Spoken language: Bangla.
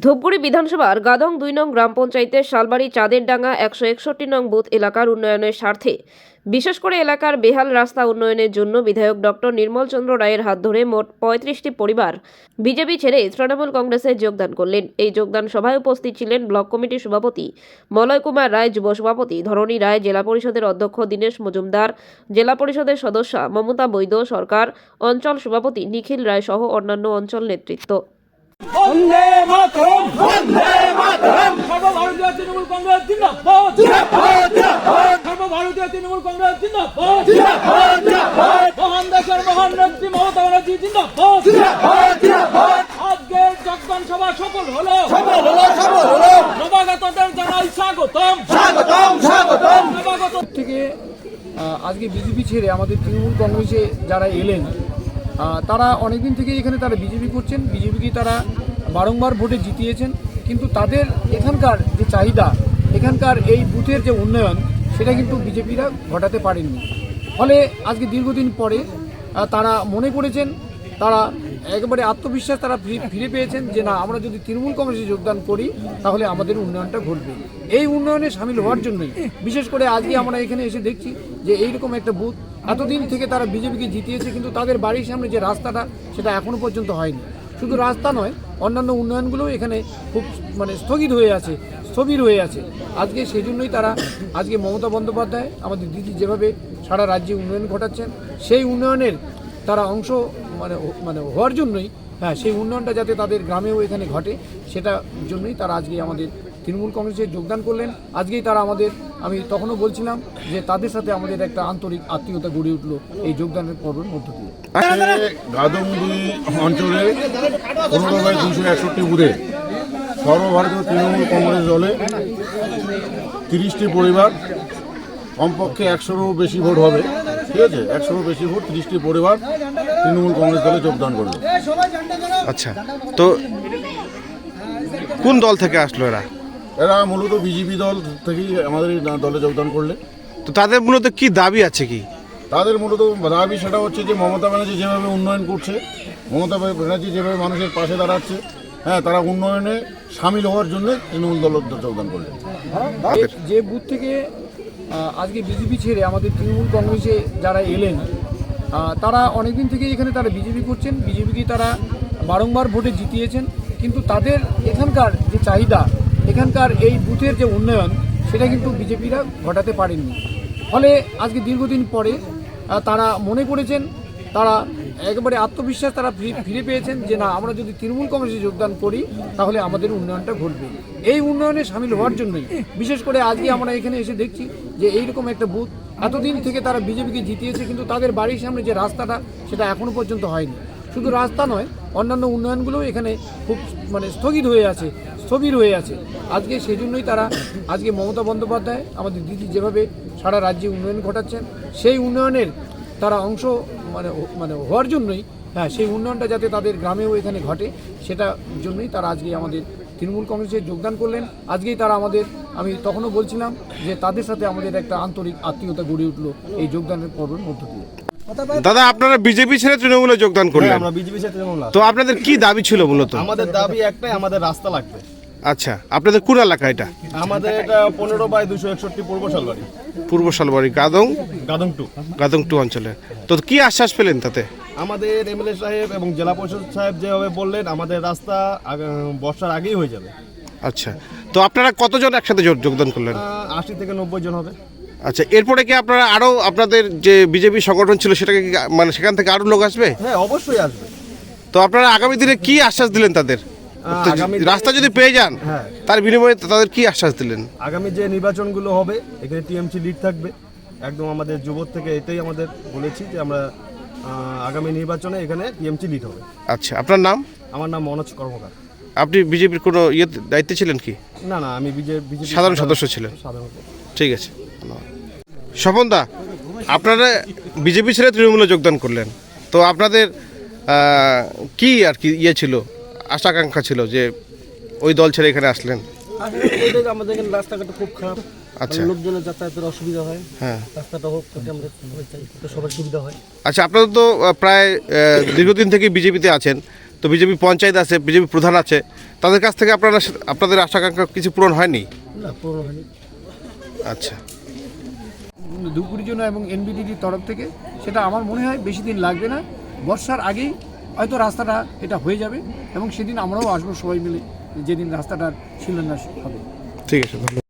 ধূপগুড়ি বিধানসভার গাদং ২ নং গ্রাম পঞ্চায়েতের শালবাড়ি চাঁদের ডাঙ্গা ১৬১ নং বুথ এলাকার উন্নয়নের স্বার্থে বিশেষ করে এলাকার বেহাল রাস্তা উন্নয়নের জন্য বিধায়ক ডক্টর নির্মল চন্দ্র রায়ের হাত ধরে মোট ৩৫টি পরিবার বিজেপি ছেড়ে তৃণমূল কংগ্রেসে যোগদান করলেন। এই যোগদান সভায় উপস্থিত ছিলেন ব্লক কমিটির সভাপতি মলয় কুমার রায়, যুব সভাপতি ধরণী রায়, জেলা পরিষদের অধ্যক্ষ দীনেশ মজুমদার, জেলা পরিষদের সদস্যা মমতা বৈদ্য সরকার, অঞ্চল সভাপতি নিখিল রায় সহ অন্যান্য অঞ্চল নেতৃত্ব। বন্দে মাতরম, বন্দে মাতরম। সর্বভারতীয় তৃণমূল কংগ্রেস জিন্দাবাদ, জিন্দাবাদ, জিন্দাবাদ। সর্বভারতীয় তৃণমূল কংগ্রেস জিন্দাবাদ, জিন্দাবাদ, জিন্দাবাদ। মহান দেশের মহান নেত্রী মমতা ব্যানার্জি জিন্দাবাদ, জিন্দাবাদ, জিন্দাবাদ। আজকের যোগদান সভা সফল হলো, সফল হলো, সফল হলো। নবাগতদের জানাই স্বাগতম, স্বাগতম, স্বাগতম। নবাগত থেকে আজকে বিজেপি ছেড়ে আমাদের তৃণমূল কংগ্রেসে যারা এলেন তারা অনেকদিন থেকে এখানে তারা বিজেপি করছেন, বিজেপিকে তারা বারংবার ভোটে জিতিয়েছেন, কিন্তু তাদের এখানকার যে চাহিদা, এখানকার এই বুথের যে উন্নয়ন, সেটা কিন্তু বিজেপিরা ঘটাতে পারেননি। ফলে আজকে দীর্ঘদিন পরে তারা মনে করেছেন, তারা একেবারে আত্মবিশ্বাস তারা ফিরে পেয়েছেন যে না, আমরা যদি তৃণমূল কংগ্রেসে যোগদান করি তাহলে আমাদের উন্নয়নটা ঘটবে। এই উন্নয়নে সামিল হওয়ার জন্যই বিশেষ করে আজকে আমরা এখানে এসে দেখছি যে এইরকম একটা বুথ এতদিন থেকে তারা বিজেপিকে জিতিয়েছে, কিন্তু তাদের বাড়ির সামনে যে রাস্তাটা সেটা এখনও পর্যন্ত হয়নি। শুধু রাস্তা নয়, অন্যান্য উন্নয়নগুলোও এখানে খুব স্থগিত হয়ে আছে, স্থবির হয়ে আছে। আজকে সেই জন্যই তারা আজকে মমতা বন্দ্যোপাধ্যায় আমাদের দিদি যেভাবে সারা রাজ্যে উন্নয়ন ঘটাচ্ছেন, সেই উন্নয়নের তারা অংশ হওয়ার জন্যই, সেই উন্নয়নটা যাতে তাদের গ্রামেও এখানে ঘটে, সেটার জন্যই তারা আজকে আমাদের তৃণমূল কংগ্রেসে যোগদান করলেন। আজকেই তারা আমি তখনও বলছিলাম যে তাদের সাথে আমাদের একটা আন্তরিক আত্মীয়তা গড়ে উঠল এই যোগদানের পর্বের মধ্য দিয়ে। গাদং ২ অঞ্চলে 15/261 বুথে সর্বভারতীয় তৃণমূল কংগ্রেস দলে 30টি পরিবার, কমপক্ষে 100-রও বেশি ভোট হবে, ঠিক আছে, 100-রও বেশি ভোট, 30টি পরিবার তৃণমূল কংগ্রেস দলে যোগদান করলো। আচ্ছা, তো কোন দল থেকে আসলো এরা? এরা মূলত বিজেপি দল থেকেই আমাদের এই দলে যোগদান করলে। তো তাদের মূলত কি দাবি আছে? কি তাদের মূলত দাবি সেটা হচ্ছে যে মমতা ব্যানার্জি যেভাবে উন্নয়ন করছে, মমতা ব্যানার্জি যেভাবে মানুষের পাশে দাঁড়াচ্ছে, তারা উন্নয়নে সামিল হওয়ার জন্য তৃণমূল দল যোগদান করলেন। যে বুথ থেকে আজকে বিজেপি ছেড়ে আমাদের তৃণমূল কংগ্রেসে যারা এলেন তারা অনেকদিন থেকে এখানে তারা বিজেপি করছেন, বিজেপিকে তারা বারংবার ভোটে জিতিয়েছেন, কিন্তু তাদের এখানকার যে চাহিদা, এখানকার এই বুথের যে উন্নয়ন, সেটা কিন্তু বিজেপিরা ঘটাতে পারেননি। ফলে আজকে দীর্ঘদিন পরে তারা মনে করেছেন, তারা একেবারে আত্মবিশ্বাস তারা ফিরে পেয়েছেন যে না, আমরা যদি তৃণমূল কংগ্রেসে যোগদান করি তাহলে আমাদের উন্নয়নটা ঘটবে। এই উন্নয়নে সামিল হওয়ার জন্যই বিশেষ করে আজকে আমরা এখানে এসে দেখছি যে এইরকম একটা বুথ এতদিন থেকে তারা বিজেপিকে জিতিয়েছে, কিন্তু তাদের বাড়ির সামনে যে রাস্তাটা সেটা এখনও পর্যন্ত হয়নি। শুধু রাস্তা নয়, অন্যান্য উন্নয়নগুলোও এখানে খুব স্থগিত হয়ে আছে, স্থবির হয়ে আছে। আজকে সেই জন্যই তারা আজকে মমতা বন্দ্যোপাধ্যায় আমাদের দিদি যেভাবে সারা রাজ্যে উন্নয়ন ঘটাচ্ছেন, সেই উন্নয়নের তারা অংশ হওয়ার জন্যই, সেই উন্নয়নটা যাতে তাদের গ্রামেও এখানে ঘটে, সেটার জন্যই তারা আজকে আমাদের তৃণমূল কংগ্রেসে যোগদান করলেন। আজকেই তারা আমি তখনও বলছিলাম যে তাদের সাথে আমাদের একটা আন্তরিক আত্মীয়তা গড়ে উঠল এই যোগদানের পর্বের মধ্য দিয়ে। দাদা, আপনারা বিজেপি ছেড়ে তৃণমূলে যোগদান করলেন? আমরা বিজেপি ছেড়ে তৃণমূল। তো আপনাদের কি দাবি ছিল মূলত? আমাদের দাবি একটাই, আমাদের রাস্তা লাগবে। আচ্ছা, আপনাদের কোন এলাকা এটা? আমাদের এটা 15/261 পূর্ব শালবাড়ি। পূর্ব শালবাড়ি, গাদং গাদং 2 অঞ্চলে। তো কি আশ্বাস পেলেন তাতে? আমাদের এমএলএ সাহেব এবং জেলা পরিষদ সাহেব যেভাবে বললেন, আমাদের রাস্তা বর্ষার আগেই হয়ে যাবে। আচ্ছা, তো আপনারা কতজন একসাথে যোগদান করলেন? 80 থেকে 90 জন হবে। আচ্ছা, এরপরে কি আপনারা আরো আপনাদের যে বিজেপি সংগঠন ছিল সেটাকে সেখান থেকে আরো লোক আসবে? হ্যাঁ, অবশ্যই আসবে। তো আপনারা আগামী দিনে কি আশ্বাস দিলেন তাদের? রাস্তা যদি পেয়ে যান তার বিনিময়ে তাদের কি আশ্বাস দিলেন? আগামী যে নির্বাচনগুলো হবে এখানে টিএমসি লিড থাকবে একদম। আমাদের যুব থেকে এটাই আমাদের বলেছি যে আমরা আগামী নির্বাচনে এখানে টিএমসি লিড হবে। আচ্ছা, আপনার নাম? আমার নাম মনোজ কর্মকার। আপনি বিজেপির কোনো দায়িত্বে ছিলেন কি? না, আমি বিজেপি সাধারণ সদস্য ছিলেন। ঠিক আছে, স্বপন দা, আপনারা বিজেপি ছেড়ে তৃণমূলে যোগদান করলেন, তো আপনাদের কি আর কি ছিল, আশা আকাঙ্ক্ষা ছিল যে ওই দল ছেড়ে এখানে আসলেন? আমাদের এখানে রাস্তাঘাট খুব খারাপ, আচ্ছা, লোকজনের যাতায়াতের অসুবিধা হয়, হ্যাঁ, রাস্তাটা হোক আমরা সবার সুবিধা হয়। আচ্ছা, আপনারা তো প্রায় দীর্ঘদিন থেকে বিজেপিতে আছেন, তো বিজেপি পঞ্চায়েত আছে, বিজেপি প্রধান আছে, তাদের কাছ থেকে আপনাদের আশা আকাঙ্ক্ষা কিছু পূরণ হয়নি? না পুরো হয়নি। আচ্ছা, ধূপগুড়ির জন্য এবং এনবিডিটির তরফ থেকে সেটা আমার মনে হয় বেশি দিন লাগবে না, বর্ষার আগেই হয়তো রাস্তাটা এটা হয়ে যাবে এবং সেদিন আমরাও আসবো সবাই মিলে, যেদিন রাস্তাটার শিলান্যাস হবে। ঠিক আছে, ধন্যবাদ।